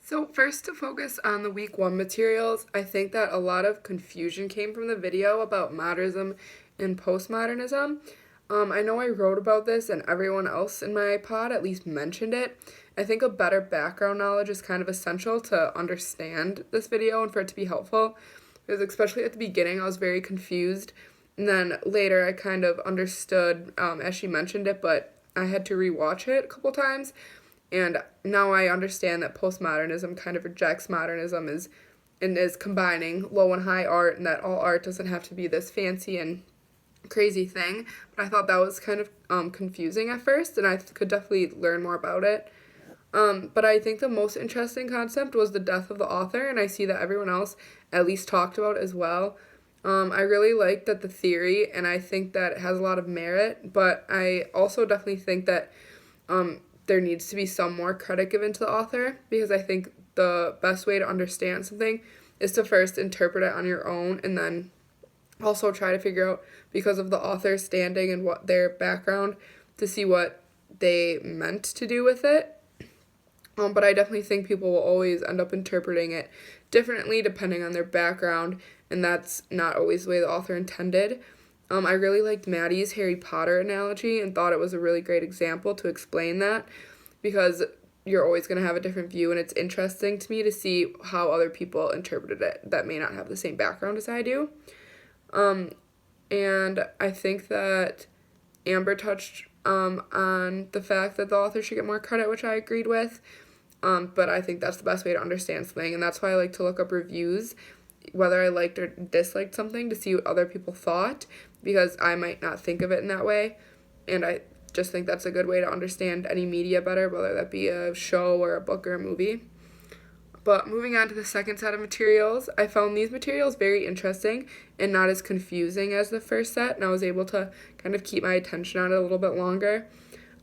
So first, to focus on the week one materials, I think that a lot of confusion came from the video about modernism and postmodernism. I know I wrote about this and everyone else in my pod at least mentioned it. I think a better background knowledge is kind of essential to understand this video and for it to be helpful. Because especially at the beginning, I was very confused. And then later, I kind of understood as she mentioned it, but I had to rewatch it a couple times. And now I understand that postmodernism kind of rejects modernism and is combining low and high art, and that all art doesn't have to be this fancy and crazy thing. But I thought that was kind of confusing at first, and I could definitely learn more about it. But I think the most interesting concept was the death of the author, and I see that everyone else at least talked about it as well. I really like that the theory, and I think that it has a lot of merit, but I also definitely think that there needs to be some more credit given to the author, because I think the best way to understand something is to first interpret it on your own and then also try to figure out, because of the author's standing and what their background, to see what they meant to do with it. But I definitely think people will always end up interpreting it differently depending on their background, and that's not always the way the author intended. I really liked Maddie's Harry Potter analogy and thought it was a really great example to explain that, because you're always going to have a different view, and it's interesting to me to see how other people interpreted it that may not have the same background as I do. And I think that Amber touched on the fact that the author should get more credit, which I agreed with. But I think that's the best way to understand something, and that's why I like to look up reviews, whether I liked or disliked something, to see what other people thought, because I might not think of it in that way, and I just think that's a good way to understand any media better, whether that be a show or a book or a movie. But moving on to the second set of materials, I found these materials very interesting and not as confusing as the first set, and I was able to kind of keep my attention on it a little bit longer.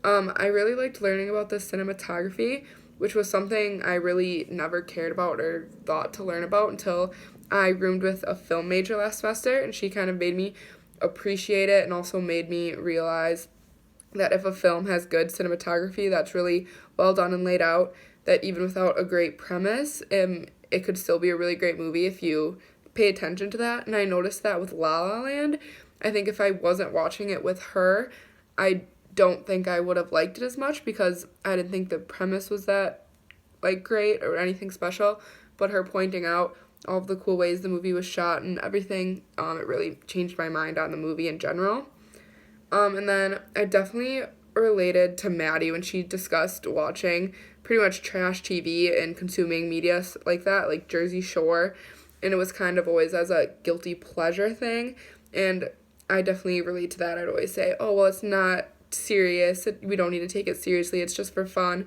I really liked learning about the cinematography, which was something I really never cared about or thought to learn about until I roomed with a film major last semester, and she kind of made me appreciate it and also made me realize that if a film has good cinematography that's really well done and laid out, that even without a great premise, it could still be a really great movie if you pay attention to that. And I noticed that with La La Land. I think if I wasn't watching it with her, I don't think I would have liked it as much, because I didn't think the premise was that great or anything special. But her pointing out all of the cool ways the movie was shot and everything, it really changed my mind on the movie in general. And then I definitely related to Maddie when she discussed watching pretty much trash TV and consuming media like that, like Jersey Shore. And it was kind of always as a guilty pleasure thing. And I definitely relate to that. I'd always say, oh, well, it's not serious. We don't need to take it seriously. It's just for fun.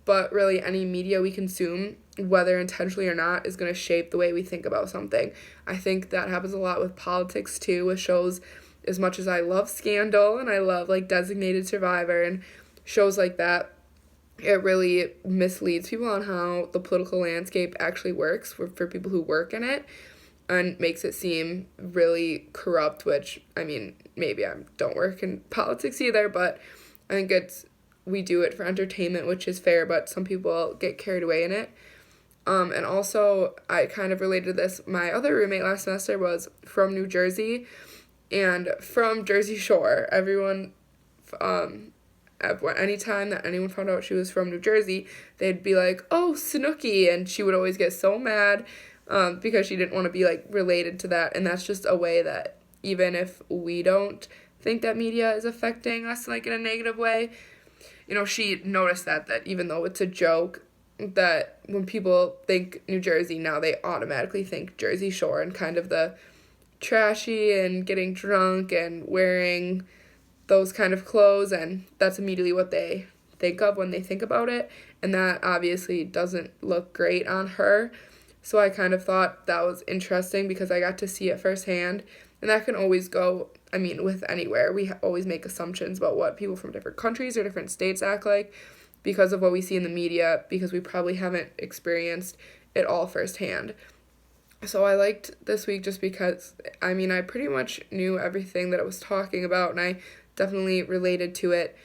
But really, any media we consume, whether intentionally or not, is going to shape the way we think about something. I think that happens a lot with politics too, with shows. As much as I love Scandal and I love Designated Survivor and shows like that, it really misleads people on how the political landscape actually works for people who work in it, and makes it seem really corrupt, which, I mean, maybe I don't work in politics either, but I think we do it for entertainment, which is fair, but some people get carried away in it. And also, I kind of related to this. My other roommate last semester was from New Jersey, and from Jersey Shore. Everyone, anytime that anyone found out she was from New Jersey, they'd be like, oh, Snooki, and she would always get so mad because she didn't want to be related to that. And that's just a way that even if we don't think that media is affecting us in a negative way, she noticed that even though it's a joke, that when people think New Jersey now, they automatically think Jersey Shore and kind of the trashy and getting drunk and wearing those kind of clothes, and that's immediately what they think of when they think about it, and that obviously doesn't look great on her. So I kind of thought that was interesting because I got to see it firsthand, and that can always go, with anywhere. We always make assumptions about what people from different countries or different states act like because of what we see in the media, because we probably haven't experienced it all firsthand. So I liked this week just because, I pretty much knew everything that it was talking about, and I definitely related to it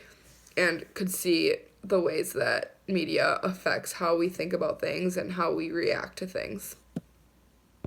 and could see the ways that media affects how we think about things and how we react to things.